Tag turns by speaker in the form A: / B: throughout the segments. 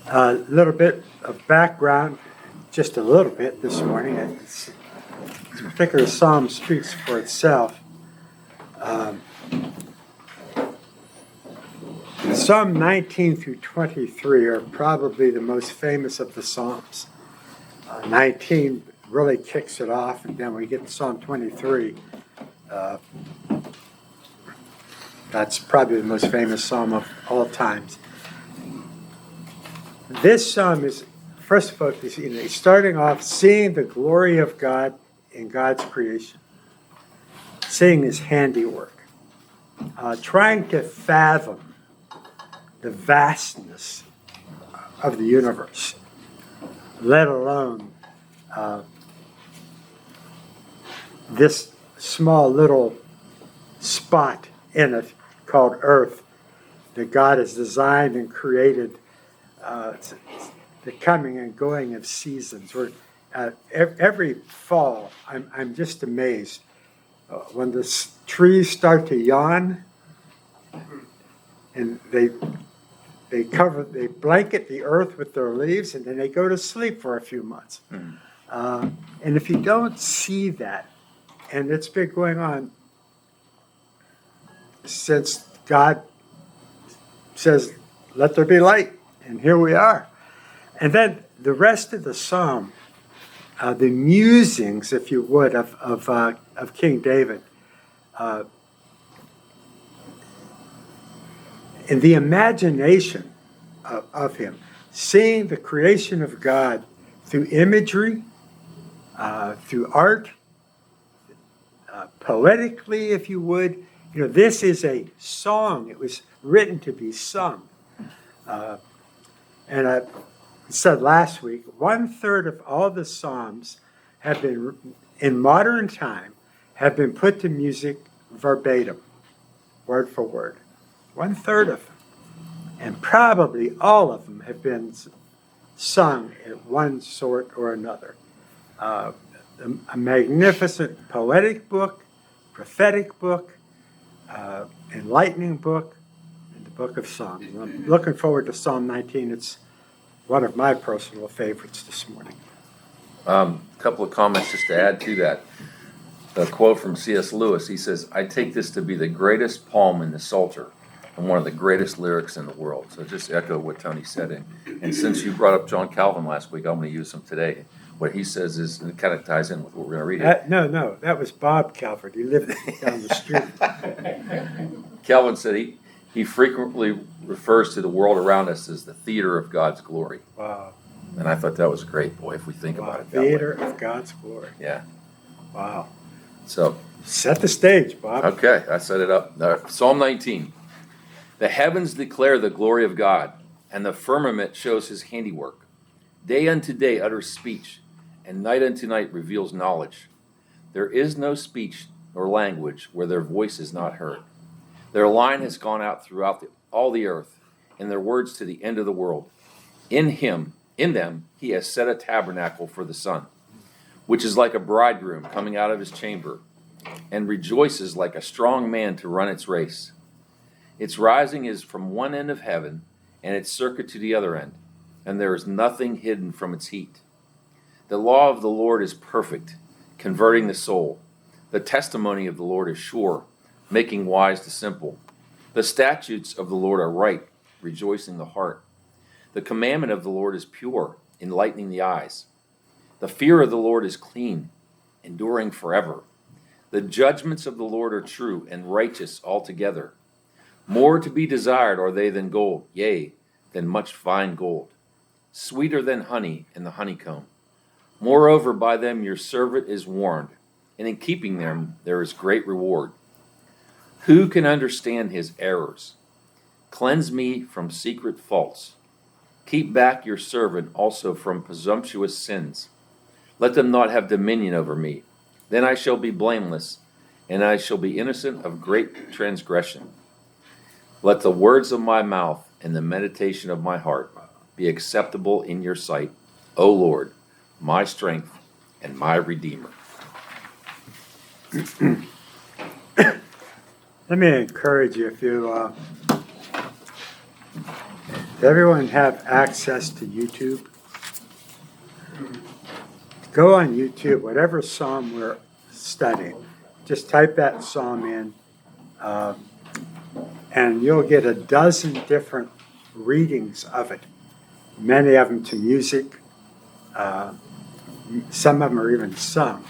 A: A little bit of background, just a little bit this morning. This particular psalm speaks for itself. Psalm 19 through 23 are probably the most famous of the Psalms. 19 really kicks it off, and then we get to Psalm 23. That's probably the most famous psalm of all times. This psalm is, first of all, starting off seeing the glory of God in God's creation, seeing his handiwork, trying to fathom the vastness of the universe, let alone this small little spot in it called Earth that God has designed and created. The coming and going of seasons. Every fall, I'm just amazed when the trees start to yawn, and they blanket the earth with their leaves, and then they go to sleep for a few months. And if you don't see that, and it's been going on since God says, "Let there be light," and here we are. And then the rest of the psalm, the musings, if you would, of King David, in the imagination of him, seeing the creation of God through imagery, through art, poetically, if you would. This is a song. It was written to be sung. And I said last week, 1/3 of all the psalms have been, in modern time, have been put to music verbatim, word for word. 1/3 of them. And probably all of them have been sung in one sort or another. A magnificent poetic book, prophetic book, enlightening book, and the book of Psalms. And I'm looking forward to Psalm 19. It's one of my personal favorites this morning.
B: A couple of comments just to add to that. A quote from C.S. Lewis. He says, "I take this to be the greatest poem in the Psalter and one of the greatest lyrics in the world." So just echo what Tony said. And since you brought up John Calvin last week, I'm going to use him today. What he says is, and it kind of ties in with what we're going to read here.
A: No, that was Bob Calvert. He lived down the street.
B: Calvin said he frequently refers to the world around us as the theater of God's glory.
A: Wow.
B: And I thought that was great, boy, if we think about it that
A: Theater
B: way.
A: of God's glory.
B: Yeah.
A: Wow.
B: So
A: set the stage, Bob.
B: Okay, I set it up. Psalm 19. The heavens declare the glory of God, and the firmament shows his handiwork. Day unto day utters speech, and night unto night reveals knowledge. There is no speech nor language where their voice is not heard. Their line has gone out throughout all the earth, and their words to the end of the world. In them, he has set a tabernacle for the sun, which is like a bridegroom coming out of his chamber, and rejoices like a strong man to run its race. Its rising is from one end of heaven, and its circuit to the other end, and there is nothing hidden from its heat. The law of the Lord is perfect, converting the soul. The testimony of the Lord is sure, making wise the simple. The statutes of the Lord are right, rejoicing the heart. The commandment of the Lord is pure, enlightening the eyes. The fear of the Lord is clean, enduring forever. The judgments of the Lord are true and righteous altogether. More to be desired are they than gold, yea, than much fine gold. Sweeter than honey in the honeycomb. Moreover, by them your servant is warned, and in keeping them there is great reward. Who can understand his errors? Cleanse me from secret faults. Keep back your servant also from presumptuous sins. Let them not have dominion over me. Then I shall be blameless, and I shall be innocent of great transgression. Let the words of my mouth and the meditation of my heart be acceptable in your sight, O Lord, my strength and my Redeemer.
A: Let me encourage you, if you Does everyone have access to YouTube? Go on YouTube, whatever psalm we're studying, just type that psalm in, and you'll get a dozen different readings of it. Many of them to music. Some of them are even sung.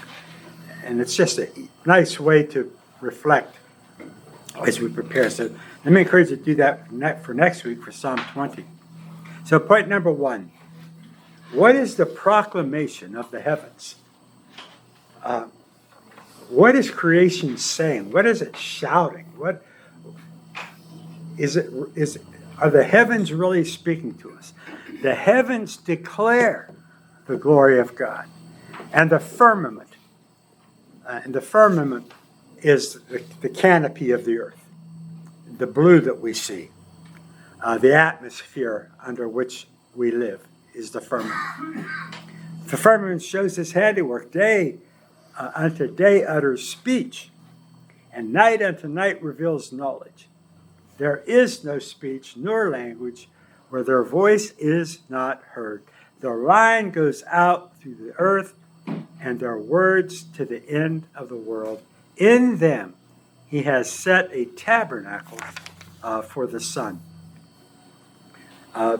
A: And it's just a nice way to reflect as we prepare. So let me encourage you to do that for next week for Psalm 20. So point number 1, what is the proclamation of the heavens? What is creation saying? What is it shouting? What is it? Are the heavens really speaking to us? The heavens declare the glory of God. And the firmament. And the firmament is the canopy of the earth, the blue that we see. The atmosphere under which we live is the firmament. The firmament shows his handiwork. Day unto day utters speech, and night unto night reveals knowledge. There is no speech nor language where their voice is not heard. Their line goes out through the earth, and their words to the end of the world. In them he has set a tabernacle for the sun. I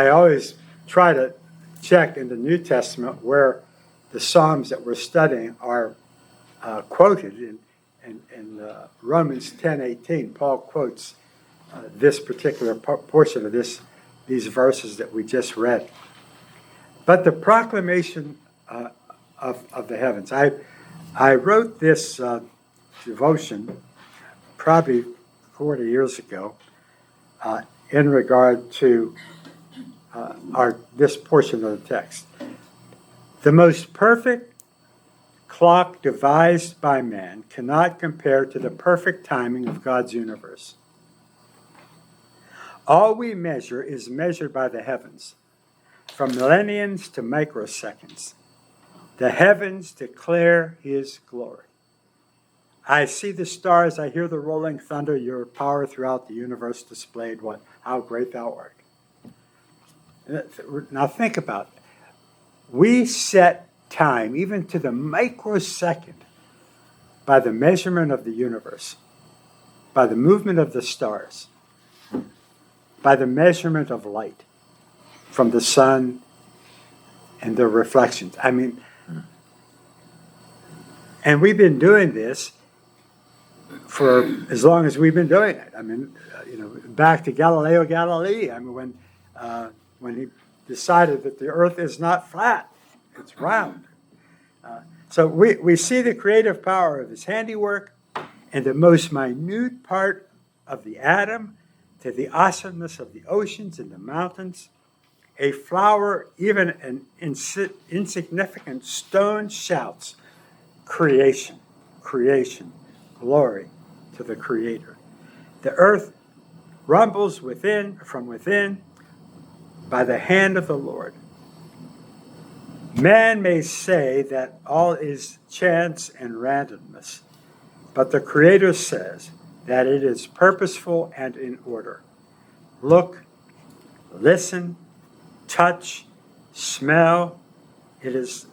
A: always try to check in the New Testament where the Psalms that we're studying are quoted. In Romans 10:18, Paul quotes this particular portion of these verses that we just read. But the proclamation of the heavens. I wrote this devotion probably 40 years ago in regard to this portion of the text. The most perfect clock devised by man cannot compare to the perfect timing of God's universe. All we measure is measured by the heavens, from millenniums to microseconds. The heavens declare his glory. I see the stars, I hear the rolling thunder, your power throughout the universe displayed. How great thou art. Now think about it. We set time, even to the microsecond, by the measurement of the universe, by the movement of the stars, by the measurement of light from the sun and the reflections. And we've been doing this for as long as we've been doing it. Back to Galileo Galilei. When he decided that the earth is not flat, it's round. So we see the creative power of his handiwork, and the most minute part of the atom to the awesomeness of the oceans and the mountains. A flower, even an insignificant stone, shouts, creation, creation, glory to the Creator. The earth rumbles from within by the hand of the Lord. Man may say that all is chance and randomness, but the Creator says that it is purposeful and in order. Look, listen, touch, smell. It is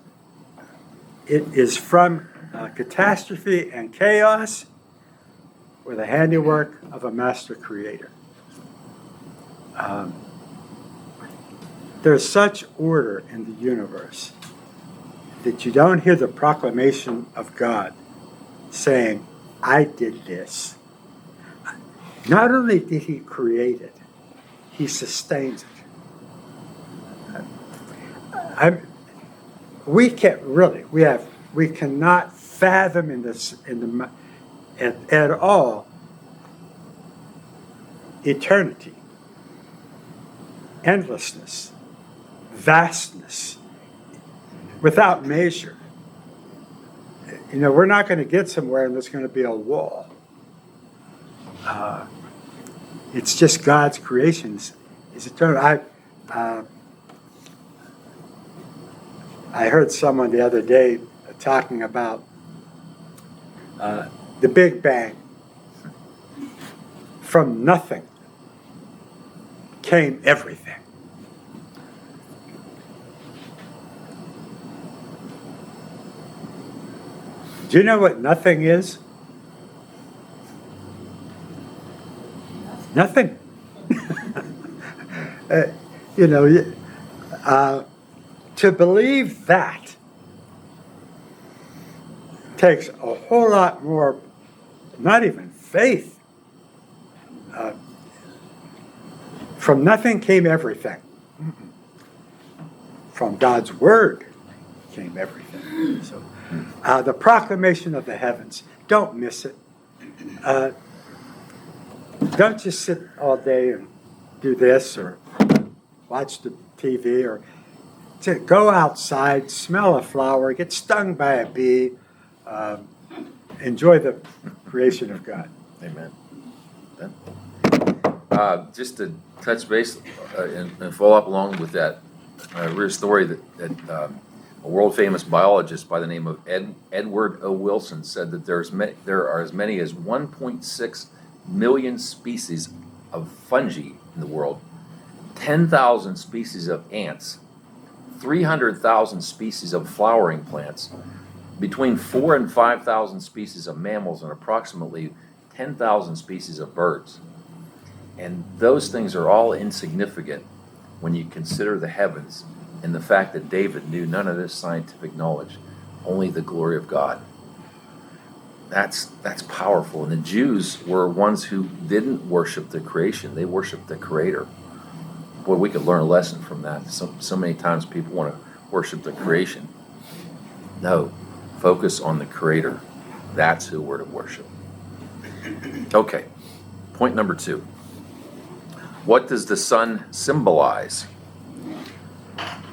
A: from catastrophe and chaos or the handiwork of a master creator. There's such order in the universe that you don't hear the proclamation of God saying, I did this. Not only did he create it, he sustains it. We cannot fathom at all eternity, endlessness, vastness, without measure. We're not going to get somewhere and there's going to be a wall. It's just God's creations is eternal. I heard someone the other day talking about the Big Bang. From nothing, came everything. Do you know what nothing is? Nothing. You know, to believe that takes a whole lot more, not even faith. From nothing came everything. From God's word came everything. So, the proclamation of the heavens, don't miss it. Don't just sit all day and do this or watch the TV, or to go outside, smell a flower, get stung by a bee, enjoy the creation of God.
B: Amen. Just to touch base and follow up along with that, I read a story that a world famous biologist by the name of Edward O. Wilson said that there are as many as 1.6 million species of fungi in the world, 10,000 species of ants, 300,000 species of flowering plants, between 4,000 and 5,000 species of mammals, and approximately 10,000 species of birds. And those things are all insignificant when you consider the heavens and the fact that David knew none of this scientific knowledge, only the glory of God. That's powerful. And the Jews were ones who didn't worship the creation, they worshiped the Creator. Boy, we could learn a lesson from that. So many times people want to worship the creation. No, focus on the Creator. That's who we're to worship. Okay, point number 2. What does the sun symbolize?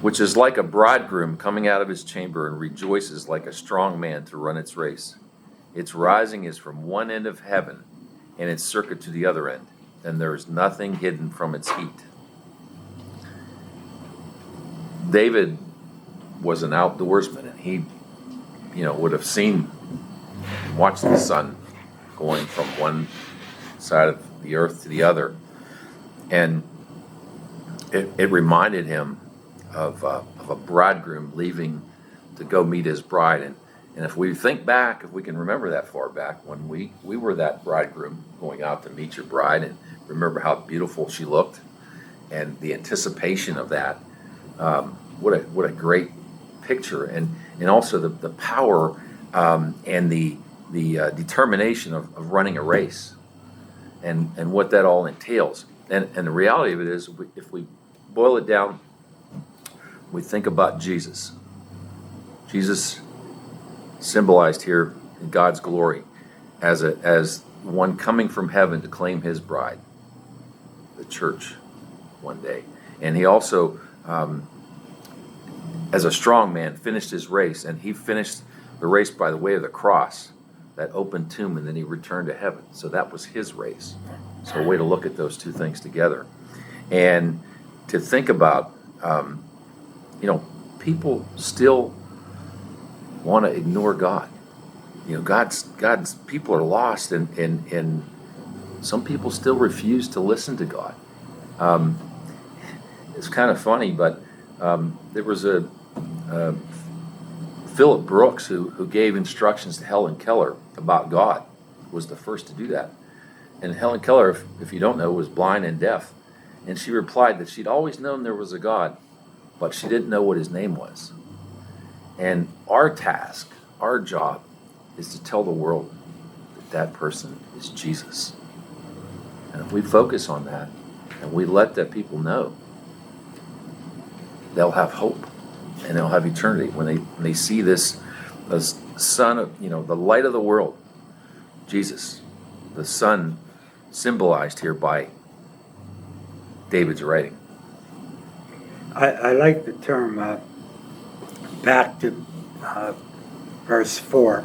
B: Which is like a bridegroom coming out of his chamber and rejoices like a strong man to run its race. Its rising is from one end of heaven and its circuit to the other end, and there is nothing hidden from its heat. David was an outdoorsman, and he, would have watched the sun going from one side of the earth to the other, and it reminded him of a bridegroom leaving to go meet his bride. And if we think back, if we can remember that far back, when we were that bridegroom going out to meet your bride, and remember how beautiful she looked, and the anticipation of that, what a great picture, and also the power and the determination of running a race, and what that all entails. And the reality of it is, if we boil it down, we think about Jesus. Jesus symbolized here in God's glory as one coming from heaven to claim his bride, the church, one day. And he also, as a strong man, finished his race, and he finished the race by the way of the cross, that open tomb, and then he returned to heaven. So that was his race. So a way to look at those two things together. And to think about, people still want to ignore God. God's people are lost, and some people still refuse to listen to God. It's kind of funny, but there was a Philip Brooks who gave instructions to Helen Keller about God, was the first to do that. And Helen Keller, if you don't know, was blind and deaf. And she replied that she'd always known there was a God, but she didn't know what his name was. And our task, our job, is to tell the world that person is Jesus. And if we focus on that, and we let that people know, they'll have hope, and they'll have eternity when they see this son of, the light of the world, Jesus, the sun symbolized here by David's writing.
A: I like the term, back to verse 4.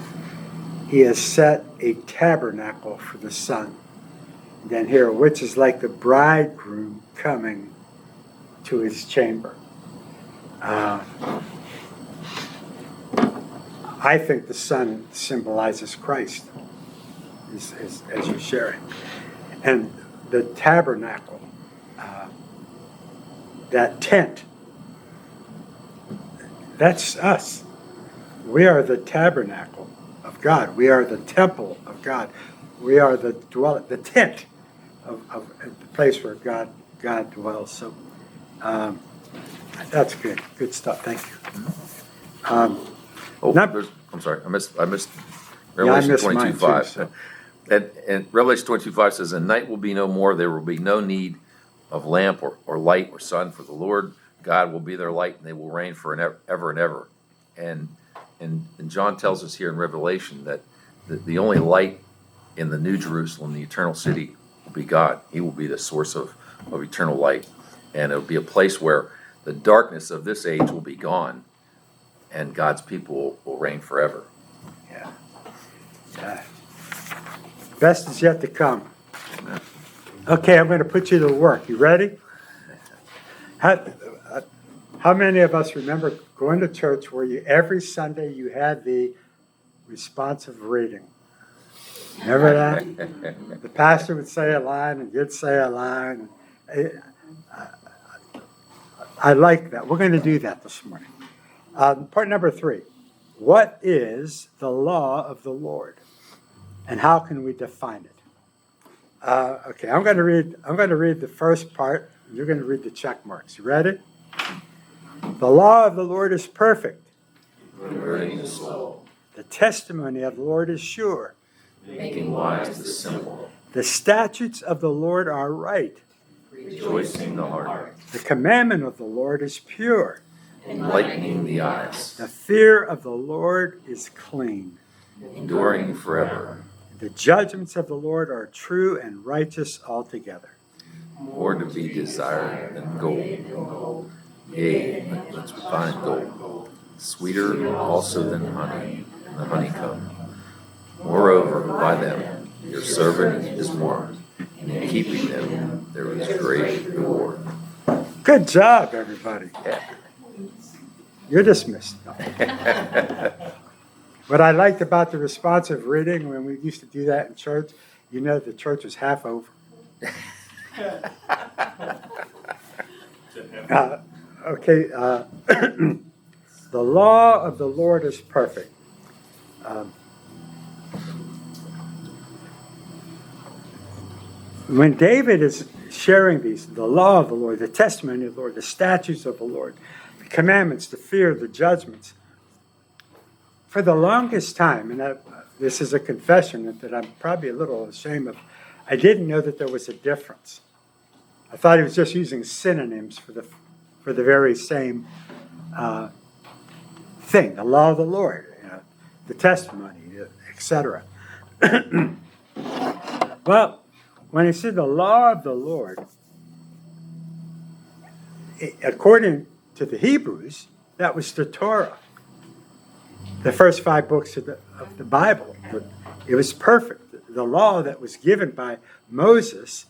A: He has set a tabernacle for the sun. And then here, which is like the bridegroom coming to his chamber. I think the sun symbolizes Christ, as you're sharing. And the tabernacle, that tent. That's us. We are the tabernacle of God. We are the temple of God. We are the tent of the place where God dwells. So that's good. Good stuff. Thank you.
B: I'm sorry. I missed
A: I
B: Revelation
A: missed mine
B: 22:5.
A: too, so.
B: And Revelation 22:5 says, "And night will be no more. There will be no need of lamp or light or sun, for the Lord God will be their light, and they will reign for ever and ever." And John tells us here in Revelation that the only light in the New Jerusalem, the eternal city, will be God. He will be the source of eternal light. And it will be a place where the darkness of this age will be gone, and God's people will reign forever.
A: Yeah. Best is yet to come.
B: Amen.
A: Okay, I'm going to put you to work. You ready? How many of us remember going to church where every Sunday you had the responsive reading? Remember that? The pastor would say a line and you'd say a line. I like that. We're going to do that this morning. Part number 3. What is the law of the Lord? And how can we define it? Okay, I'm going to read the first part. You're going to read the check marks. You ready? The law of the Lord is perfect.
B: Converting the soul.
A: The testimony of the Lord is sure.
B: Making wise the simple.
A: The statutes of the Lord are right.
B: Rejoicing the heart.
A: The commandment of the Lord is pure.
B: Enlightening the eyes.
A: The fear of the Lord is clean.
B: Enduring forever.
A: The judgments of the Lord are true and righteous altogether.
B: More to be desired than gold. Yea, let's find gold. Sweeter also than honey and the honeycomb. Moreover, by them your servant is warned, and in keeping them there is great reward.
A: Good job, everybody.
B: Yeah.
A: You're dismissed. What I liked about the responsive reading when we used to do that in church, the church was half over. Okay, the law of the Lord is perfect. When David is sharing the law of the Lord, the testimony of the Lord, the statutes of the Lord, the commandments, the fear, the judgments, for the longest time, and this is a confession that I'm probably a little ashamed of, I didn't know that there was a difference. I thought he was just using synonyms for the very same thing, the law of the Lord, the testimony, etc. Well, when he said the law of the Lord, according to the Hebrews, that was the Torah, the first 5 books of the Bible. It was perfect. The law that was given by Moses,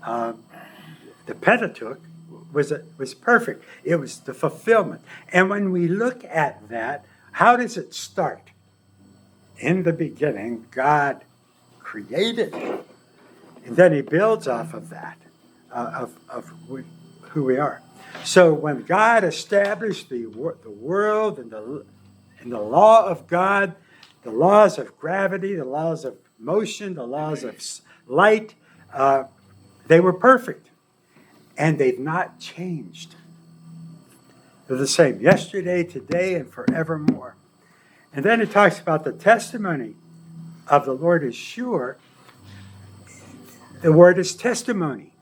A: the Pentateuch, was perfect. It was the fulfillment. And when we look at that, how does it start? In the beginning, God created. And then he builds off of that, of who we are. So when God established the world and the law of God, the laws of gravity, the laws of motion, the laws of light, they were perfect. And they've not changed. They're the same yesterday, today, and forevermore. And then it talks about the testimony of the Lord is sure. The word is testimony.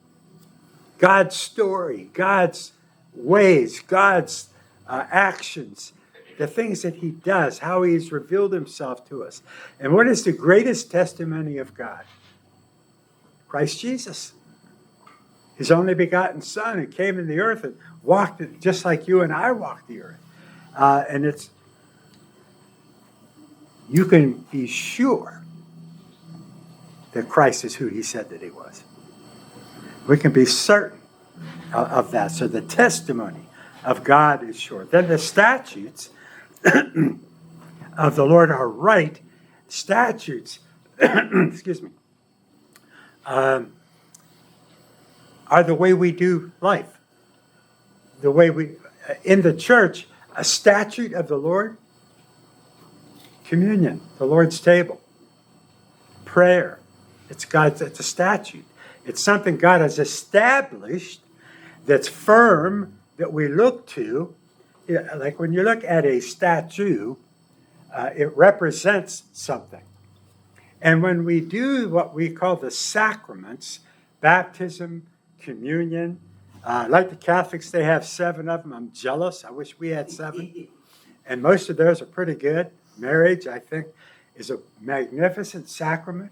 A: God's story, God's ways, God's actions, the things that he does, how he has revealed himself to us. And what is the greatest testimony of God? Christ Jesus. His only begotten Son, who came in the earth and walked it just like you and I walked the earth. And you can be sure that Christ is who he said that he was. We can be certain of that. So the testimony of God is sure. Then the statutes of the Lord are right. Statutes, excuse me, are the way we do life. the way we, in the church, a statute of the Lord, communion, the Lord's table, prayer. It's a statute. It's something God has established that's firm that we look to. Like when you look at a statue, it represents something. And when we do what we call the sacraments, baptism, communion, like the Catholics, they have 7 of them. I'm jealous. I wish we had 7. And most of theirs are pretty good. Marriage, I think, is a magnificent sacrament.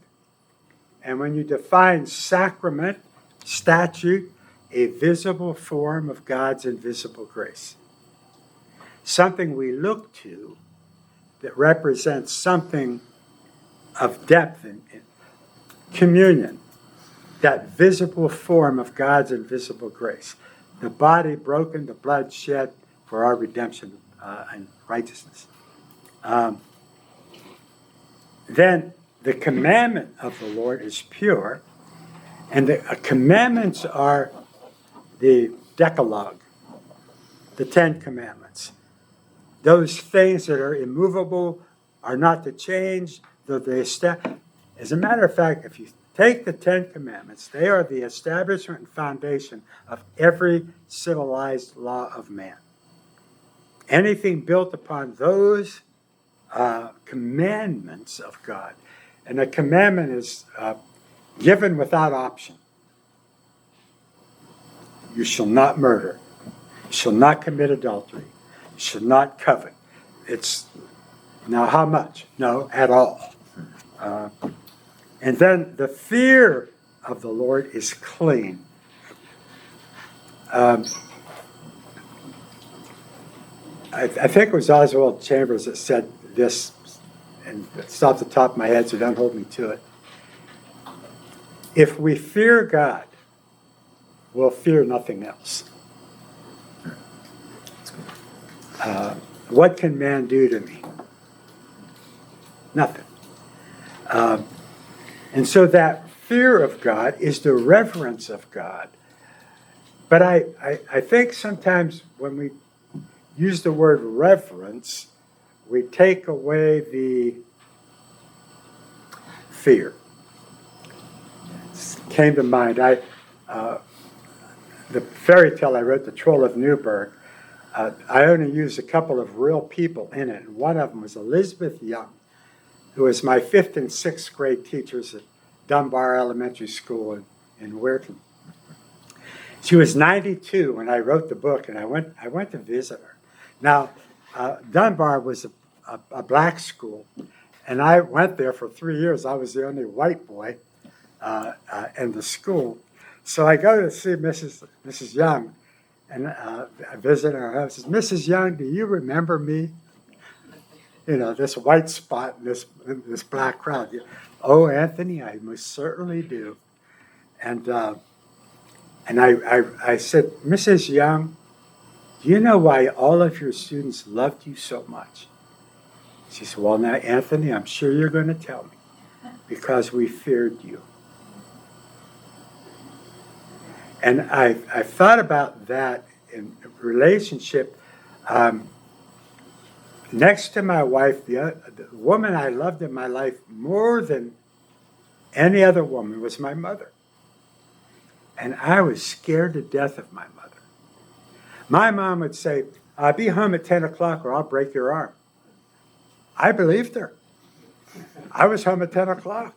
A: And when you define sacrament, statute, a visible form of God's invisible grace. Something we look to that represents something of depth in communion, that visible form of God's invisible grace. The body broken, the blood shed for our redemption and righteousness. Then the commandment of the Lord is pure, and the commandments are the Decalogue, the 10 Commandments. Those things that are immovable are not to change, though they as a matter of fact, if you take the 10 Commandments, they are the establishment and foundation of every civilized law of man. Anything built upon those commandments of God. And a commandment is given without option. You shall not murder. You shall not commit adultery. You shall not covet. It's now how much? No, at all. And then the fear of the Lord is clean. I think it was Oswald Chambers that said this, and it's off the top of my head, so don't hold me to it. If we fear God, we'll fear nothing else. What can man do to me? Nothing. And so that fear of God is the reverence of God. But I think sometimes when we use the word reverence, we take away the fear. It came to mind. The fairy tale I wrote, The Troll of Newburgh, I only used a couple of real people in it. And one of them was Elizabeth Young, who was my 5th and 6th grade teachers at Dunbar Elementary School in Weirton. She was 92 when I wrote the book, and I went to visit her. Now, Dunbar was a black school, and I went there for 3 years. I was the only white boy in the school. So I go to see Mrs. Young, and I visit her. I says, Mrs. Young, do you remember me? You know, this white spot in this black crowd. Oh, Anthony, I most certainly do. And I said, Mrs. Young, do you know why all of your students loved you so much? She said, well, now, Anthony, I'm sure you're going to tell me. Because we feared you. And I thought about that in relationship. Next to my wife, the woman I loved in my life more than any other woman was my mother. And I was scared to death of my mother. My mom would say, I'll be home at 10 o'clock or I'll break your arm. I believed her. I was home at 10 o'clock.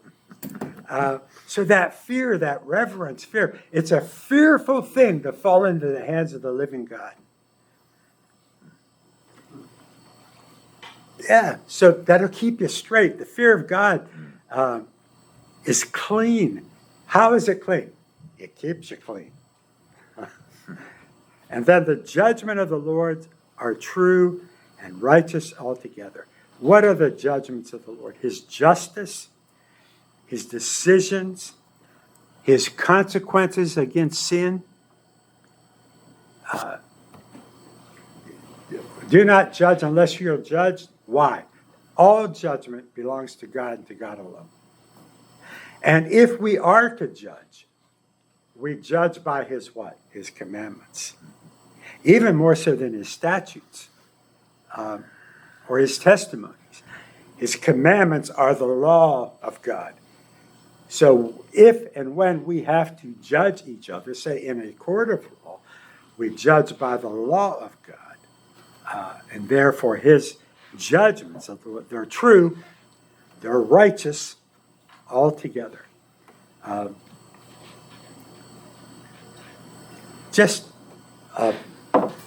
A: So that fear, that reverence, fear, it's a fearful thing to fall into the hands of the living God. Yeah, so that'll keep you straight. The fear of God is clean. How is it clean? It keeps you clean. And then the judgment of the Lord are true and righteous altogether. What are the judgments of the Lord? His justice, his decisions, his consequences against sin. Do not judge unless you're judged. Why? All judgment belongs to God and to God alone. And if we are to judge, we judge by his what? His commandments. even more so than his statutes or his testimonies. His commandments are the law of God. So if and when we have to judge each other, say in a court of law, we judge by the law of God, and therefore his judgments, they're true, they're righteous altogether.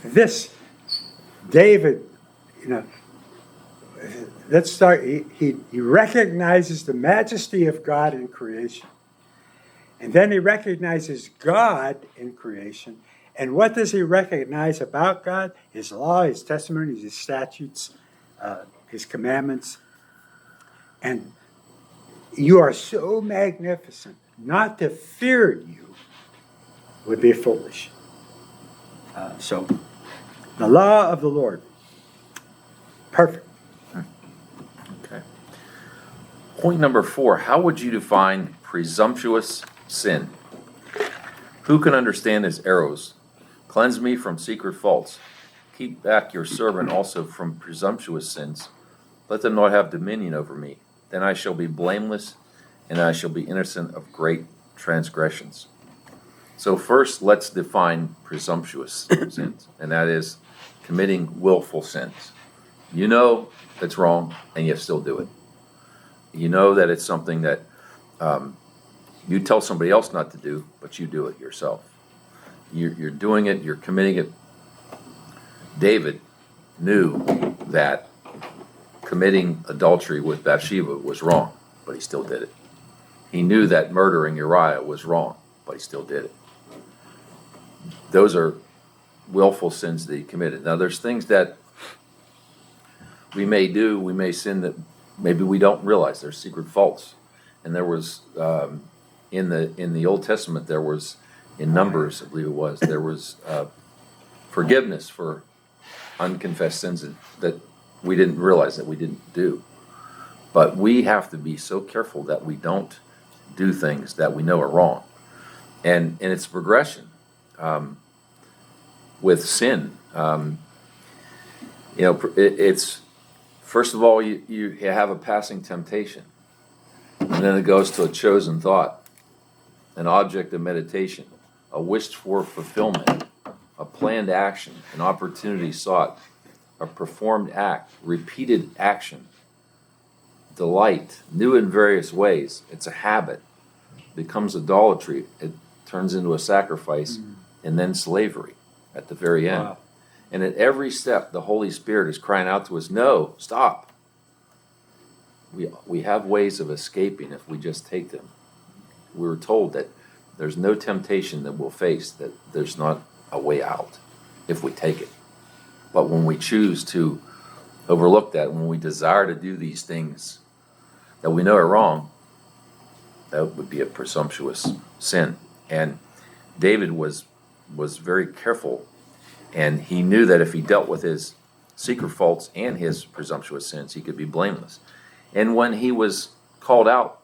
A: This David, let's start. He recognizes the majesty of God in creation. And then he recognizes God in creation. And what does he recognize about God? His law, his testimonies, his statutes, his commandments. And you are so magnificent, not to fear you would be foolish. So, the law of the Lord, perfect.
B: Okay. Point number 4, how would you define presumptuous sin? Who can understand his arrows? Cleanse me from secret faults. Keep back your servant also from presumptuous sins. Let them not have dominion over me. Then I shall be blameless, and I shall be innocent of great transgressions. So first, let's define presumptuous sins, and that is committing willful sins. You know it's wrong, and you still do it. You know that it's something that you tell somebody else not to do, but you do it yourself. You're doing it, you're committing it. David knew that committing adultery with Bathsheba was wrong, but he still did it. He knew that murdering Uriah was wrong, but he still did it. Those are willful sins that he committed. Now, there's things that we may do, we may sin that maybe we don't realize. There's secret faults. And there was, in the Old Testament, there was, in Numbers, I believe it was, there was forgiveness for unconfessed sins that we didn't realize that we didn't do. But we have to be so careful that we don't do things that we know are wrong. And it's progression. With sin, it's first of all you have a passing temptation, and then it goes to a chosen thought, an object of meditation, a wished for fulfillment, a planned action, an opportunity sought, a performed act, repeated action, delight, new in various ways. It's a habit, becomes idolatry. It turns into a sacrifice, and then slavery at the very end. Wow. And at every step, the Holy Spirit is crying out to us, no, stop. We have ways of escaping if we just take them. We were told that there's no temptation that we'll face that there's not a way out if we take it. But when we choose to overlook that, when we desire to do these things that we know are wrong, that would be a presumptuous sin. And David was very careful, and he knew that if he dealt with his secret faults and his presumptuous sins, he could be blameless. And when he was called out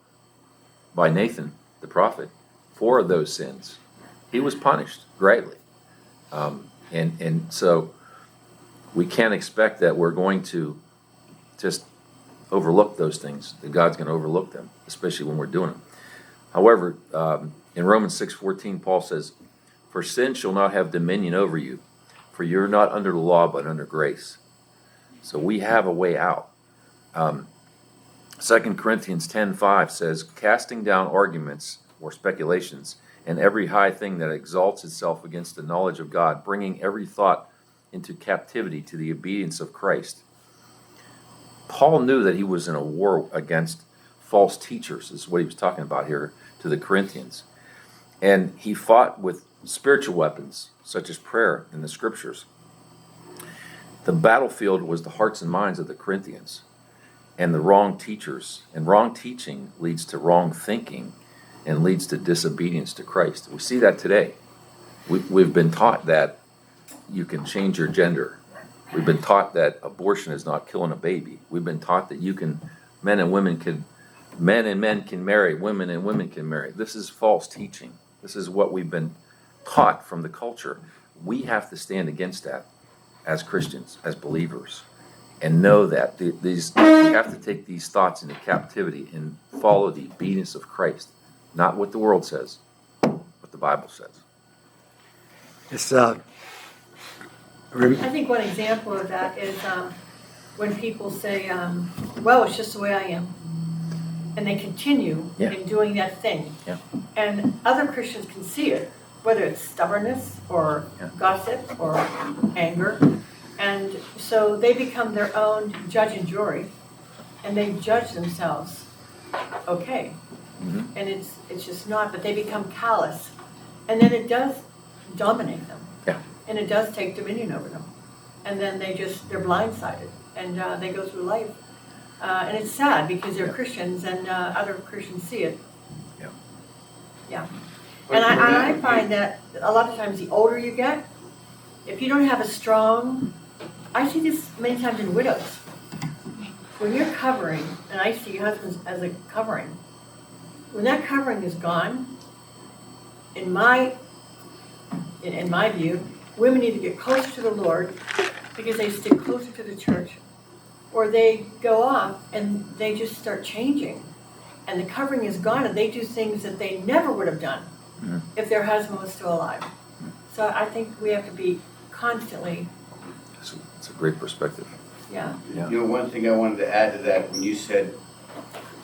B: by Nathan, the prophet, for those sins, he was punished greatly. And so we can't expect that we're going to just overlook those things, that God's going to overlook them, especially when we're doing them. However, in Romans 6:14, Paul says, "For sin shall not have dominion over you, for you're not under the law, but under grace." So we have a way out. 2 Corinthians 10:5 says, "Casting down arguments or speculations, and every high thing that exalts itself against the knowledge of God, bringing every thought into captivity to the obedience of Christ." Paul knew that he was in a war against false teachers, is what he was talking about here to the Corinthians. And he fought with spiritual weapons, such as prayer and the scriptures. The battlefield was the hearts and minds of the Corinthians and the wrong teachers. And wrong teaching leads to wrong thinking and leads to disobedience to Christ. We see that today. We've been taught that you can change your gender. We've been taught that abortion is not killing a baby. We've been taught that men and men can marry, women and women can marry. This is false teaching. This is what we've been taught from the culture. We have to stand against that as Christians, as believers, and know that we have to take these thoughts into captivity and follow the obedience of Christ, not what the world says, what the Bible says.
A: It's
C: I think one example of that is when people say, well, it's just the way I am. And they continue in doing that thing.
B: Yeah.
C: And other Christians can see it, whether it's stubbornness or gossip or anger. And so they become their own judge and jury, and they judge themselves. Okay.
B: Mm-hmm.
C: And it's just not, but they become callous. And then it does dominate them.
B: Yeah.
C: And it does take dominion over them. And then they're blindsided, and they go through life. And it's sad because they're Christians and other Christians see it.
B: Yeah.
C: Yeah. And I find that a lot of times the older you get, if you don't have a strong, I see this many times in widows. When you're covering, and I see husbands as a covering, when that covering is gone, in my view, women need to get closer to the Lord because they stick closer to the church. Or they go off and they just start changing. And the covering is gone and they do things that they never would have done if their husband was still alive. So I think we have to be constantly.
B: It's a great perspective.
C: Yeah.
D: You know, one thing I wanted to add to that, when you said,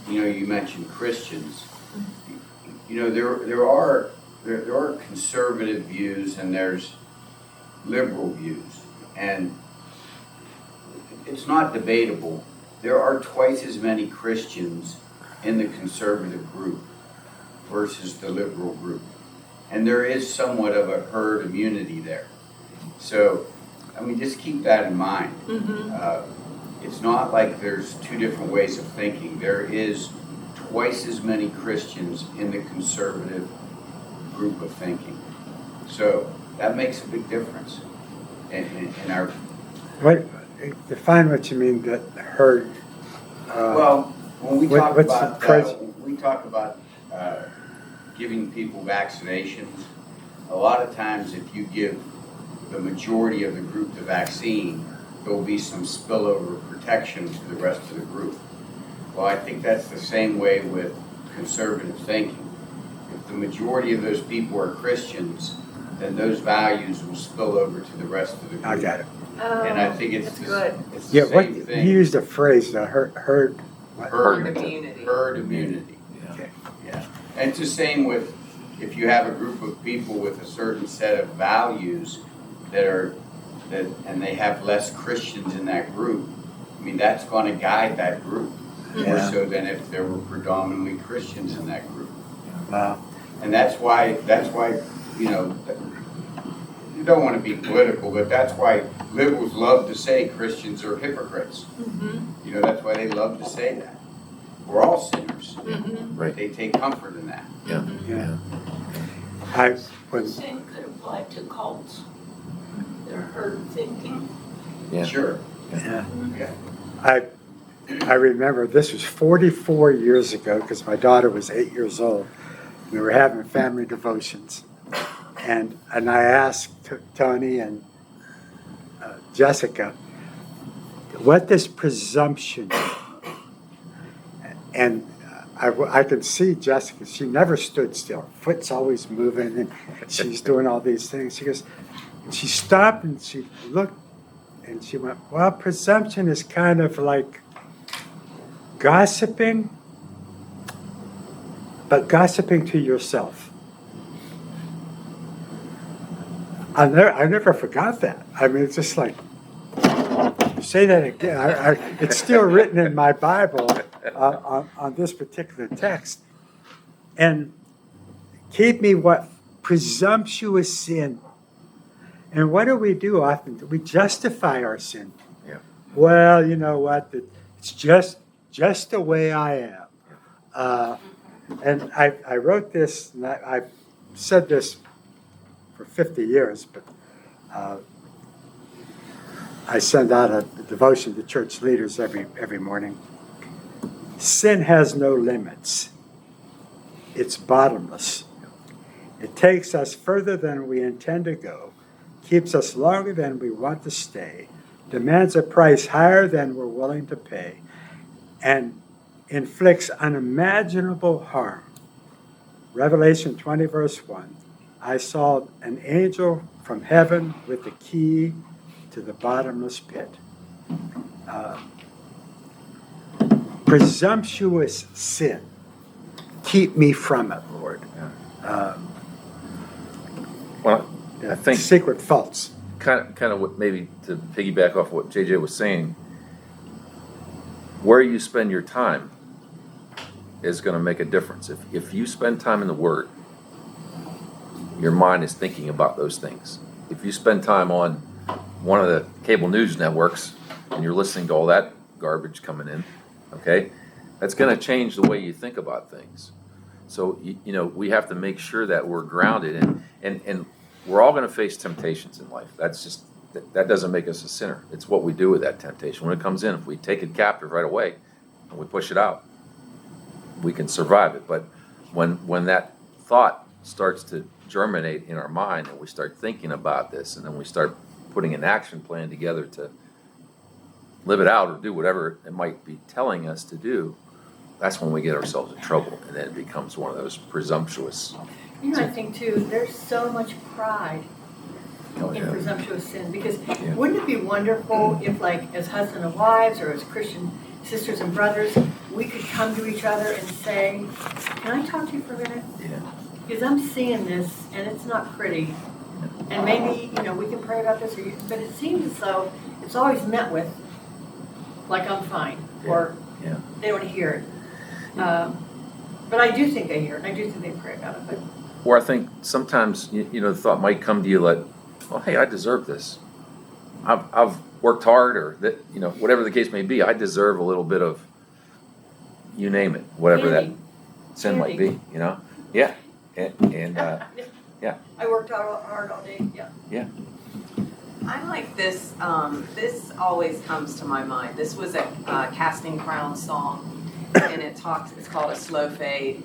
D: you mentioned Christians, there are conservative views and there's liberal views. And it's not debatable. There are twice as many Christians in the conservative group versus the liberal group. And there is somewhat of a herd immunity there. So, just keep that in mind. It's not like there's two different ways of thinking. There is twice as many Christians in the conservative group of thinking. So that makes a big difference in our...
A: What, define what you mean, that herd.
D: Well, when we talk about giving people vaccinations, a lot of times if you give the majority of the group the vaccine, there will be some spillover protection to the rest of the group. Well, I think that's the same way with conservative thinking. If the majority of those people are Christians, then those values will spill over to the rest of the group.
A: I got it.
D: And I think it's
C: good.
D: It's the same thing.
A: You used a phrase, the herd
D: immunity. Herd immunity.
A: Okay.
D: Yeah. And it's the same with if you have a group of people with a certain set of values and they have less Christians in that group. That's going to guide that group more so than if there were predominantly Christians in that group.
A: Wow.
D: And that's why you don't want to be political, but that's why liberals love to say Christians are hypocrites. That's why they love to say that. We're all sinners.
B: Right.
D: They take comfort in that.
B: Yeah.
E: The same could apply to cults. They're herd thinking.
B: Yeah.
D: Sure.
A: Yeah.
D: Okay.
A: I remember this was 44 years ago because my daughter was 8 years old. We were having family devotions. And I asked Tony and Jessica, what does presumption mean? And I could see Jessica, she never stood still. Foot's always moving and she's doing all these things. She stopped and she looked and she went, well, presumption is kind of like gossiping, but gossiping to yourself. I never forgot that. It's just like, say that again. It's still written in my Bible on this particular text. And keep me what? Presumptuous sin. And what do we do often? We justify our sin.
B: Yeah.
A: Well, you know what? It's just the way I am. And I wrote this, and I said this for 50 years, but I send out a devotion to church leaders every morning. Sin has no limits. It's bottomless. It takes us further than we intend to go, keeps us longer than we want to stay, demands a price higher than we're willing to pay, and inflicts unimaginable harm. Revelation 20, verse 1. I saw an angel from heaven with the key to the bottomless pit. Presumptuous sin. Keep me from it, Lord.
B: Well, I think
A: secret faults.
B: kind of what, maybe to piggyback off what JJ was saying, where you spend your time is going to make a difference. If you spend time in the Word, your mind is thinking about those things. If you spend time on one of the cable news networks and you're listening to all that garbage coming in, okay, that's going to change the way you think about things. So, we have to make sure that we're grounded, and we're all going to face temptations in life. That's just, that doesn't make us a sinner. It's what we do with that temptation. When it comes in, if we take it captive right away and we push it out, we can survive it. But when that thought starts to germinate in our mind and we start thinking about this, and then we start putting an action plan together to live it out or do whatever it might be telling us to do, that's when we get ourselves in trouble, and then it becomes one of those presumptuous.
C: I think too, there's so much pride in presumptuous sin, because wouldn't it be wonderful if, like, as husband and wives or as Christian sisters and brothers, we could come to each other and say, can I talk to you for a minute?
B: Yeah.
C: Because I'm seeing this and it's not pretty. And maybe, we can pray about this, but it seems as though it's always met with, like, I'm fine, or they don't hear it. But I do think they hear it, and I do think they pray about it. But
B: Or I think sometimes, the thought might come to you like, well, hey, I deserve this. I've worked hard, or that, whatever the case may be, I deserve a little bit of, you name it, whatever
C: Candy.
B: that sin might be, Yeah. And
C: I worked hard all day,
B: yeah.
F: I like this. This always comes to my mind. This was a Casting Crowns song, and it's called a slow fade.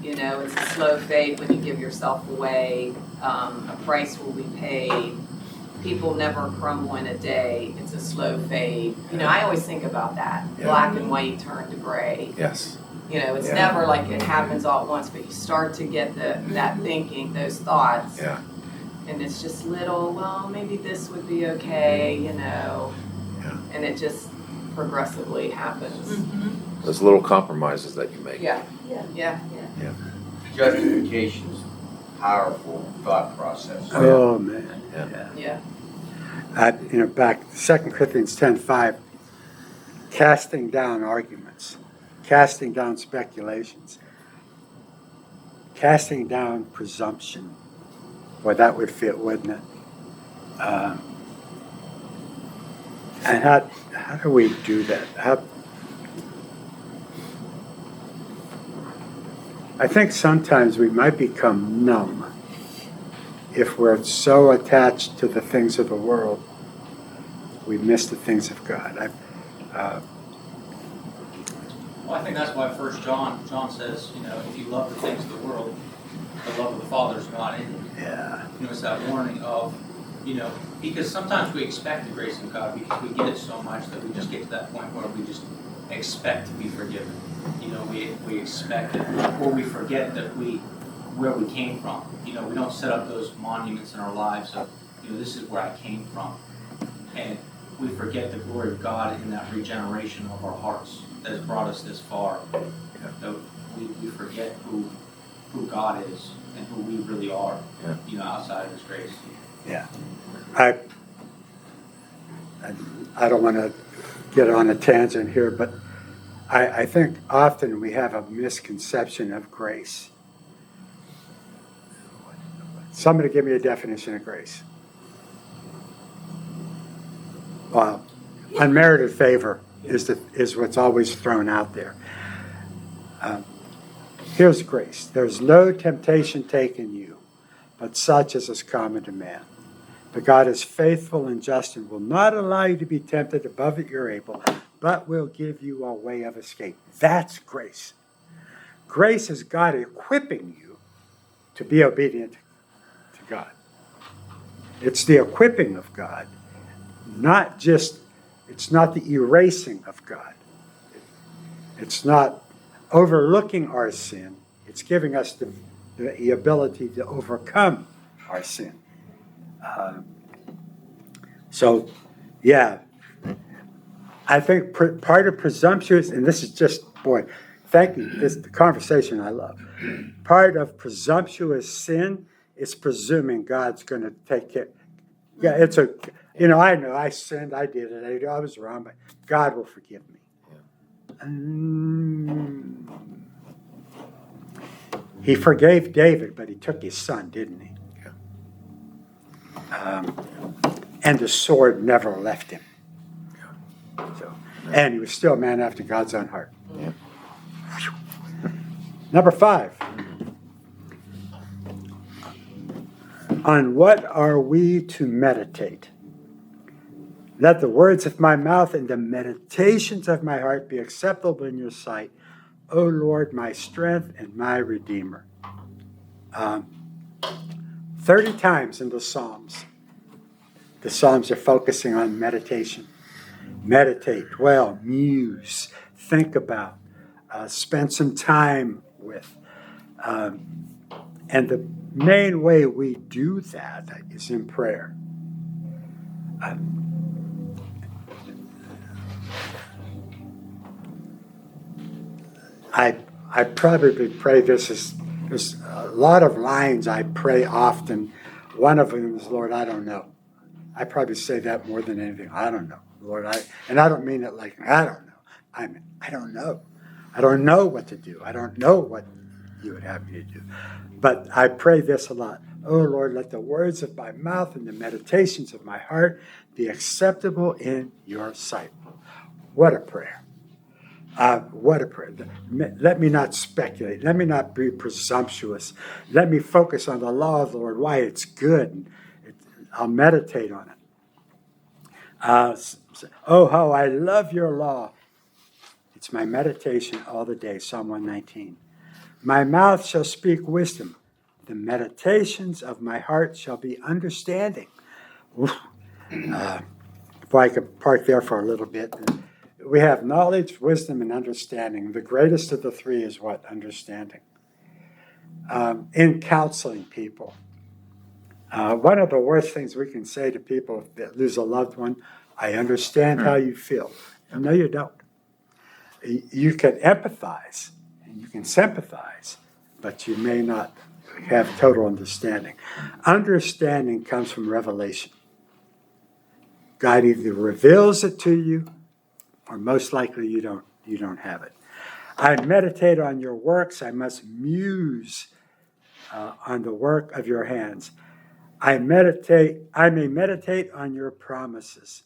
F: It's a slow fade when you give yourself away. A price will be paid. People never crumble in a day. It's a slow fade. I always think about that.
B: Yeah.
F: Black and white turn to gray.
B: Yes.
F: It's never like it happens all at once, but you start to get that thinking, those thoughts.
B: Yeah.
F: And it's just little, well, maybe this would be okay, and it just progressively happens.
C: Mm-hmm.
B: Those little compromises that you make.
F: Yeah.
D: Justification's powerful thought process.
A: Oh, man.
F: Yeah.
A: Back 2 Corinthians 10:5, casting down arguments, casting down speculations, casting down presumption. Well, that would fit, wouldn't it? And how do we do that? I think sometimes we might become numb if we're so attached to the things of the world, we miss the things of God.
G: Well, I think that's why 1 John says, if you love the things of the world, the love of the Father is not in you.
A: Yeah.
G: It's that warning of, because sometimes we expect the grace of God because we get it so much that we just get to that point where we just expect to be forgiven. We expect it, or we forget that where we came from. We don't set up those monuments in our lives of, this is where I came from. And we forget the glory of God in that regeneration of our hearts that has brought us this far. We forget who God is and who we really are, outside of His grace.
A: Yeah. I don't want to get on a tangent here, but I think often we have a misconception of grace. Somebody give me a definition of grace. Well, unmerited favor is what's always thrown out there. Here's grace. There's no temptation taken you, but such as is common to man. But God is faithful and just and will not allow you to be tempted above that you're able, but will give you a way of escape. That's grace. Grace is God equipping you to be obedient to God. It's the equipping of God, it's not the erasing of God. It's not overlooking our sin. It's giving us the ability to overcome our sin. So, yeah, I think part of presumptuous, and this is just, boy, thank you, this is the conversation I love. Part of presumptuous sin is presuming God's going to take care. Yeah, I know I sinned, I did it, I was wrong, but God will forgive me. He forgave David, but he took his son, didn't he? And the sword never left him. And he was still a man after God's own heart.
B: Yeah.
A: Number 5. On what are we to meditate? Let the words of my mouth and the meditations of my heart be acceptable in your sight, O Lord, my strength and my Redeemer. 30 times in the Psalms are focusing on meditation. Meditate, dwell, muse, think about, spend some time with. And the main way we do that is in prayer. I probably pray there's a lot of lines I pray often. One of them is, Lord, I don't know. I probably say that more than anything. I don't know, Lord. And I don't mean it like I don't know. I mean, I don't know. I don't know what to do. I don't know what you would have me to do. But I pray this a lot. Oh, Lord, let the words of my mouth and the meditations of my heart be acceptable in your sight. What a prayer. What a prayer. Let me not speculate. Let me not be presumptuous. Let me focus on the law of the Lord, why it's good. I'll meditate on it. Oh, how I love your law. It's my meditation all the day, Psalm 119. My mouth shall speak wisdom. The meditations of my heart shall be understanding. If I could park there for a little bit. We have knowledge, wisdom, and understanding. The greatest of the three is what? Understanding. In counseling people, one of the worst things we can say to people that lose a loved one, I understand how you feel. No, you don't. You can empathize and you can sympathize, but you may not have total understanding. Understanding comes from revelation. God either reveals it to you, or most likely you don't have it. I meditate on your works. I must muse on the work of your hands. I may meditate on your promises.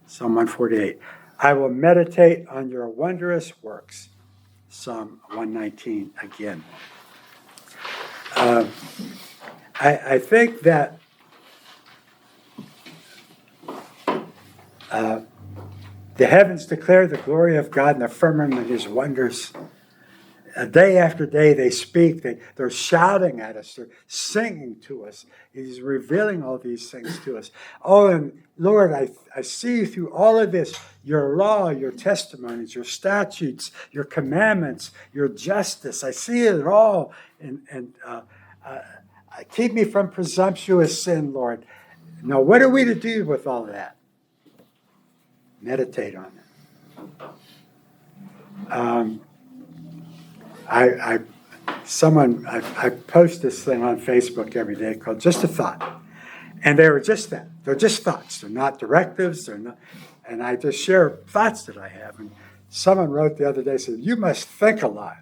A: Psalm 148. I will meditate on your wondrous works. Psalm 119 again. I think that the heavens declare the glory of God, and the firmament his wonders. Day after day they speak. They're shouting at us. They're singing to us. He's revealing all these things to us. Oh, and Lord, I see through all of this your law, your testimonies, your statutes, your commandments, your justice. I see it all. And keep me from presumptuous sin, Lord. Now, what are we to do with all of that? Meditate on it. I post this thing on Facebook every day called Just a Thought. And they were just that. They're just thoughts. They're not directives. They're not, and I just share thoughts that I have. And someone wrote the other day, said, you must think a lot.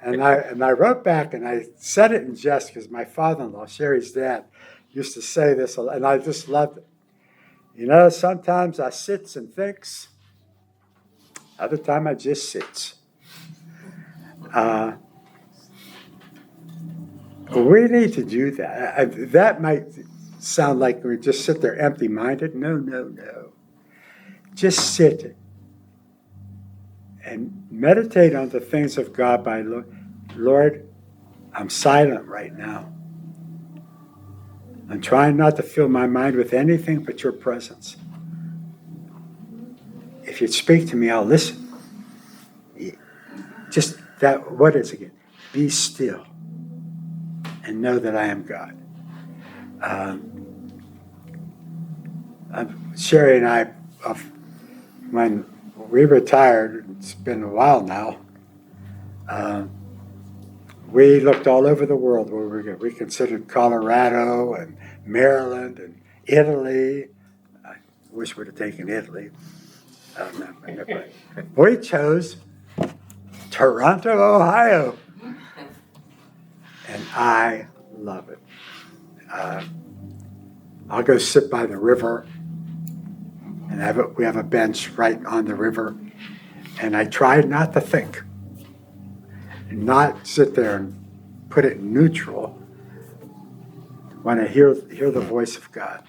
A: And I wrote back and I said it in jest because my father-in-law, Sherry's dad, used to say this, and I just loved it. You know, sometimes I sits and thinks. Other time I just sits. We need to do that. That might sound like we just sit there empty-minded. No. Just sit and meditate on the things of God by Lord, I'm silent right now. I'm trying not to fill my mind with anything but your presence. If you speak to me, I'll listen. Just that, what is it again? Be still and know that I am God. Sherry and I, when we retired, it's been a while now, we looked all over the world where we considered Colorado and Maryland and Italy. I wish we'd have taken Italy. We chose Toronto, Ohio. And I love it. I'll go sit by the river, and we have a bench right on the river, and I try not to think, and not sit there and put it neutral when I hear the voice of God.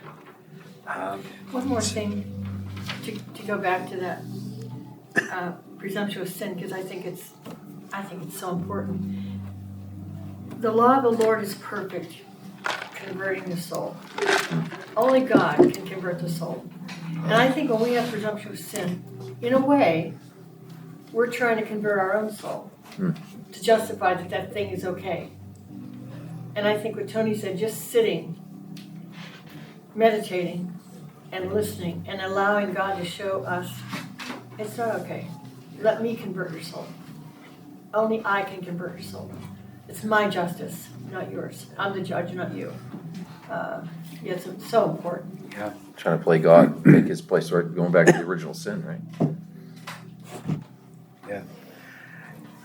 C: One more thing to go back to that presumptuous sin, because I think it's so important. The law of the Lord is perfect, converting the soul. Only God can convert the soul. And I think when we have presumptuous sin, in a way, we're trying to convert our own soul to justify that thing is okay. And I think what Tony said, just sitting, meditating, and listening, and allowing God to show us, it's not okay. Let me convert your soul. Only I can convert your soul. It's my justice, not yours. I'm the judge, not you. It's so important.
B: Yeah, trying to play God, take his place, right? Going back to the original sin, right?
A: Yeah.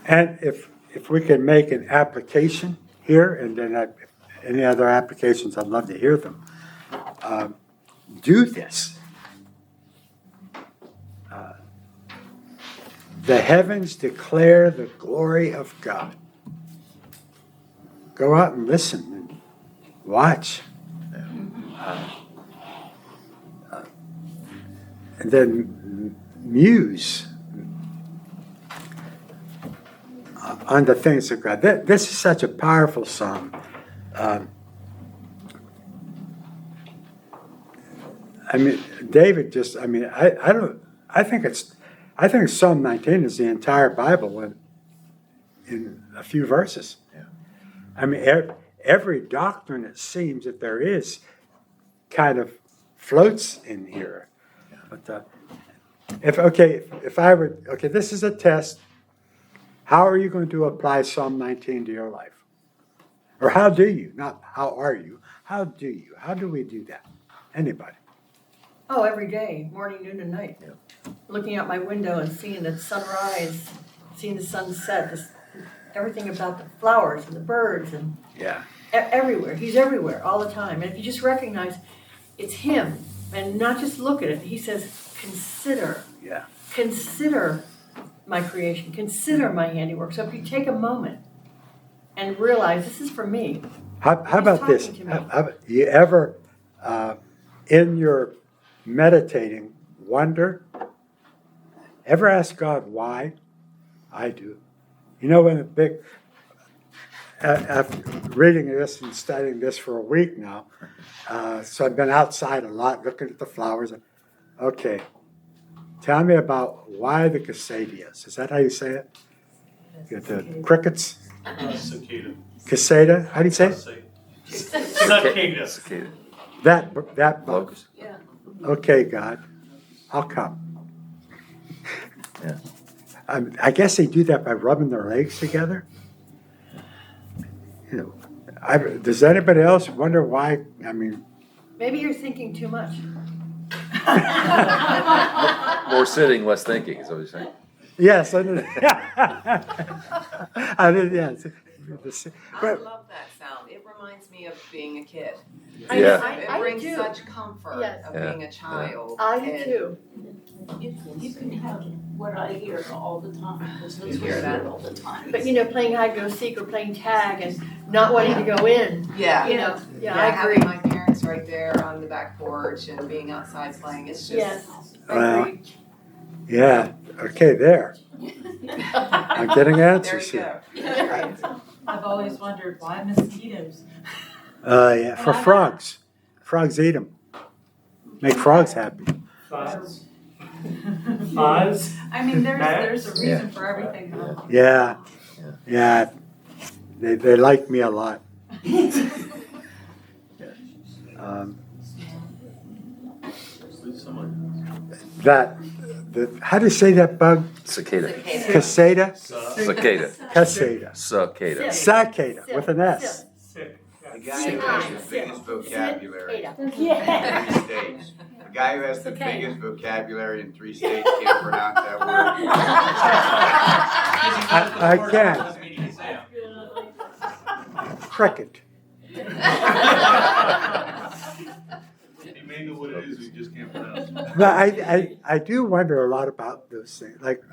A: And if we can make an application here, and then any other applications, I'd love to hear them. Do this. The heavens declare the glory of God. Go out and listen and watch. And then muse on the things of God. This is such a powerful psalm. David I think Psalm 19 is the entire Bible in a few verses.
B: Yeah.
A: Every doctrine, it seems, that there is kind of floats in here. But this is a test. How are you going to apply Psalm 19 to your life? Or how do you? Not how are you. How do you? How do we do that? Anybody?
C: Oh, every day, morning, noon, and night.
B: Yeah.
C: Looking out my window and seeing the sunrise, seeing the sunset, just everything about the flowers and the birds and
A: Yeah.
C: Everywhere. He's everywhere all the time. And if you just recognize it's him and not just look at it, he says, consider.
A: Yeah.
C: Consider my creation. Consider my handiwork. So if you take a moment and realize this is for me.
A: How about this?
C: talking to me.
A: How about, you ever, in your meditating, wonder? Ever ask God why? I do. You know, when after reading this and studying this for a week now, so I've been outside a lot looking at the flowers. Okay, tell me about why the cassadias. Is that how you say it? You got the crickets?
H: Cicada.
A: Casada? How do you say it?
H: Cicada.
B: Cicada.
A: That bug.
B: Locust.
F: Yeah.
A: Okay, God, I'll come.
B: Yeah.
A: I guess they do that by rubbing their legs together. You know, does anybody else wonder why?
C: Maybe you're thinking too much.
B: More sitting, less thinking, is what you're saying.
A: Yes, I did. I did. Yes.
F: I love that sound. It reminds me of being a kid.
B: Yeah.
F: It brings
C: do.
F: such comfort
C: Yes.
F: of
B: Yeah.
F: being a child.
C: I do
F: and
C: too.
E: You can have what I hear all the time, because we hear that all the time.
C: But playing hide go seek or playing tag and not wanting to go in.
F: Yeah.
C: I agree.
F: Having my parents right there on the back porch and being outside playing, it's just.
C: Yes.
A: Well,
C: Agreed.
A: yeah. Okay. There. I'm getting
F: There
A: answers
F: you
A: here.
F: go.
I: I've always wondered why mosquitoes.
A: Yeah. For frogs. Frogs eat them. Make frogs happy.
H: Fives. Fives.
F: I mean, there's a
B: Yeah.
F: reason for everything. Though.
A: Yeah. Yeah. They like me a lot. How do you say that bug?
B: Cicada.
A: Casada?
B: Cicada.
A: Casada.
B: Cicada.
A: Cicada with an S.
H: Sick.
D: The guy who has the biggest vocabulary in
C: Yeah.
D: 3 states. The guy who has the biggest vocabulary in 3 states can't pronounce that word.
A: I can. Cricket.
H: He may know what it is, we just can't pronounce it.
A: But I do wonder a lot about those things. Like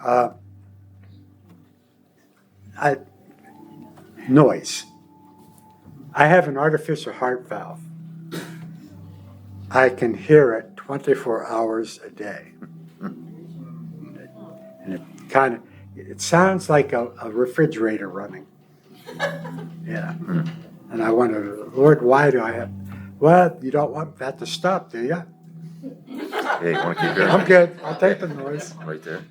A: noise. I have an artificial heart valve. I can hear it 24 hours a day. And it sounds like a refrigerator running. Yeah. And I wonder, Lord, why do I have? Well, you don't want that to stop, do you?
B: Hey, you want to keep hearing?
A: I'm good. I'll take the noise.
B: Right there.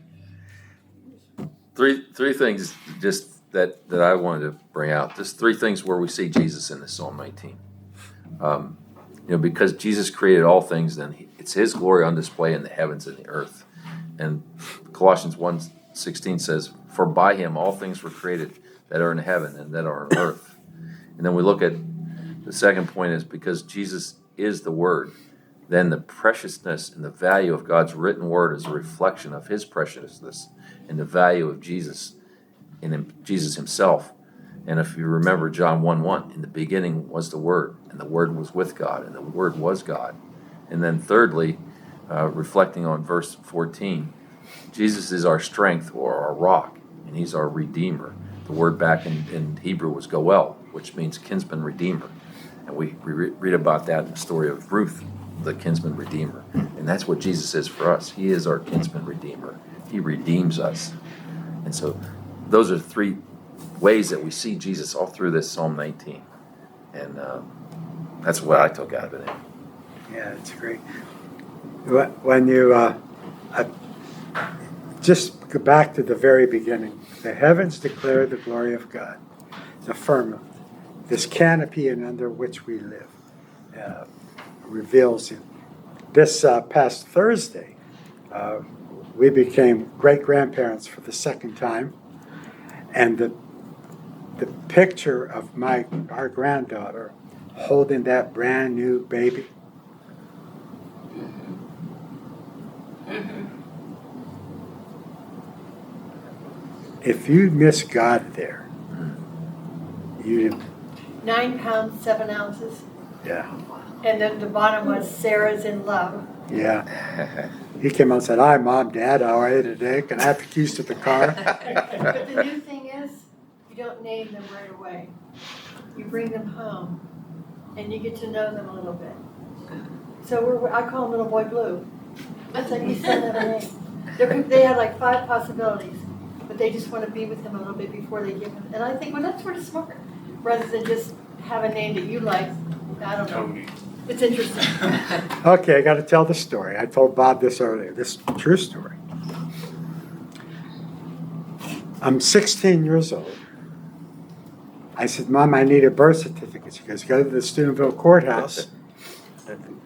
B: Three things just that I wanted to bring out. Just 3 things where we see Jesus in this Psalm 19. Because Jesus created all things, then it's His glory on display in the heavens and the earth. And Colossians 1:16 says, "For by Him all things were created that are in heaven and that are on earth." And then we look at the second point is because Jesus is the Word, then the preciousness and the value of God's written Word is a reflection of His preciousness and the value of Jesus in Jesus Himself. And if you remember John 1:1, in the beginning was the Word, and the Word was with God, and the Word was God. And then thirdly, reflecting on verse 14, Jesus is our strength or our rock, and He's our Redeemer. The word back in Hebrew was goel, which means kinsman redeemer. And we read about that in the story of Ruth, the kinsman redeemer. And that's what Jesus is for us. He is our kinsman redeemer. He redeems us. And so those are 3 ways that we see Jesus all through this Psalm 19. And that's what I took out of it.
A: Yeah, it's great. When you just go back to the very beginning, the heavens declare the glory of God. The firmament, this canopy and under which we live, reveals Him. This past Thursday, we became great-grandparents for the second time, and the picture of our granddaughter holding that brand new baby. If you miss God there, you
C: 9 pounds, 7 ounces.
A: yeah.
C: And then the bottom was Sarah's in love.
A: Yeah. He came out and said, "Hi, Mom, Dad, how are you today? Can I have the keys to the car?"
C: But the new thing is, you don't name them right away. You bring them home, and you get to know them a little bit. So I call him Little Boy Blue. That's like we still have a name. They have like 5 possibilities, but they just want to be with him a little bit before they give him. And I think, well, that's sort of smart, rather than just have a name that you like. I don't know.
H: Tony.
C: It's interesting.
A: Okay, I got to tell the story. I told Bob this earlier. This is a true story. I'm 16 years old. I said, "Mom, I need a birth certificate." She goes, "Go to the Steubenville courthouse,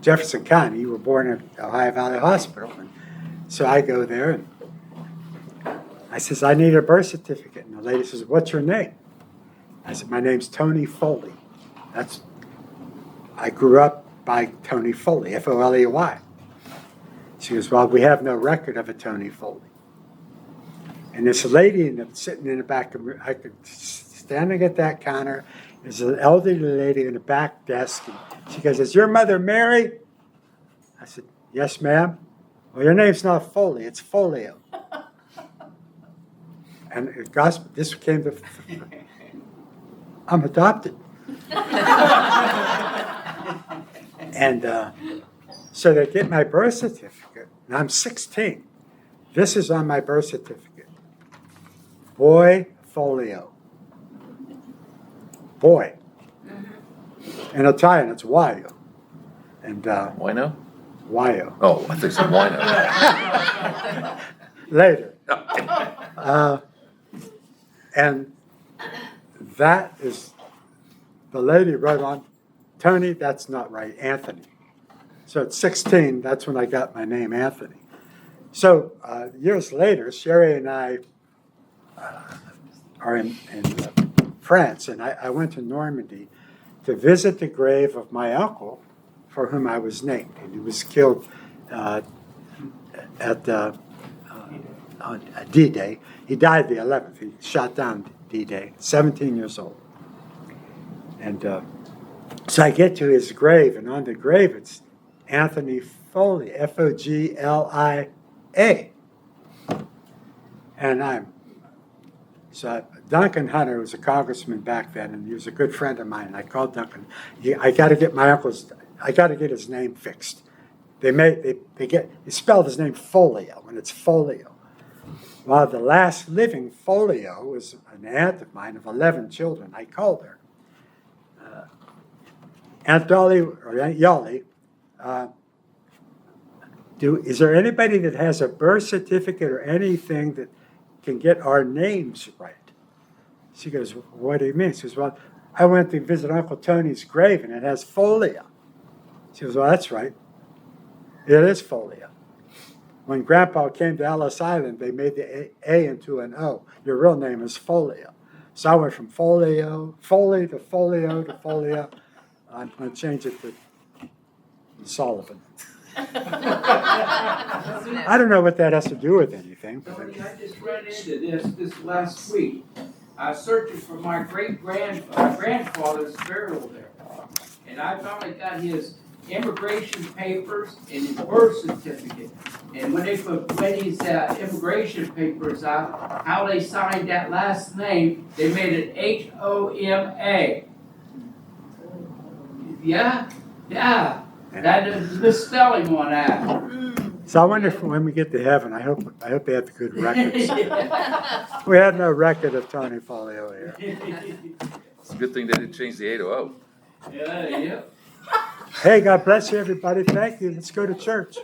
A: Jefferson County. You were born at Ohio Valley Hospital." And so I go there, and I says, "I need a birth certificate." And the lady says, "What's your name?" I said, "My name's Tony Foley." I grew up by Tony Foley, Foley. She goes, "Well, we have no record of a Tony Foley." And this lady sitting in the back of I could standing at that counter. There's an elderly lady in the back desk. And she goes, "Is your mother Mary?" I said, "Yes, ma'am." "Well, your name's not Foley, it's Folio." And this came to, I'm adopted. And so they get my birth certificate, and I'm 16. This is on my birth certificate. Boy Folio. Boy. In Italian, it's Waio. And
B: Wino?
A: Wyo.
B: Oh, I think some wino.
A: Later. And that is, the lady wrote on, Tony, that's not right, Anthony. So at 16, that's when I got my name, Anthony. So years later, Sherry and I are in France, and I went to Normandy to visit the grave of my uncle, for whom I was named. And he was killed on D-Day. He died the 11th. He shot down D-Day, 17 years old. And so I get to his grave, and on the grave it's Anthony Foley, Foglia. And Duncan Hunter was a congressman back then, and he was a good friend of mine. And I called Duncan. I got to get his name fixed. He spelled his name Folio, and it's Folio. Well, the last living Folio was an aunt of mine of 11 children. I called her. Aunt Dolly, or Aunt Yolly, is there anybody that has a birth certificate or anything that can get our names right? She goes, what do you mean? She goes, well, I went to visit Uncle Tony's grave, and it has Folia. She goes, well, that's right. It is Folia. When Grandpa came to Ellis Island, they made the A into an O. Your real name is Folio. So I went from Foley to Folio to Folio. I'm going to change it to Sullivan. I don't know what that has to do with anything. But
I: Tony, I just ran into this last week. I was searching for my grandfather's burial there. And I finally got his immigration papers and his birth certificate. And when they put his immigration papers out, how they signed that last name, they made it Homa. Yeah. That is misspelling on that.
A: So I wonder if when we get to heaven, I hope they have the good records. We had no record of Tony Folio here.
B: It's a good thing they didn't change the A to O.
I: Yeah.
A: Hey, God bless you, everybody. Thank you. Let's go to church.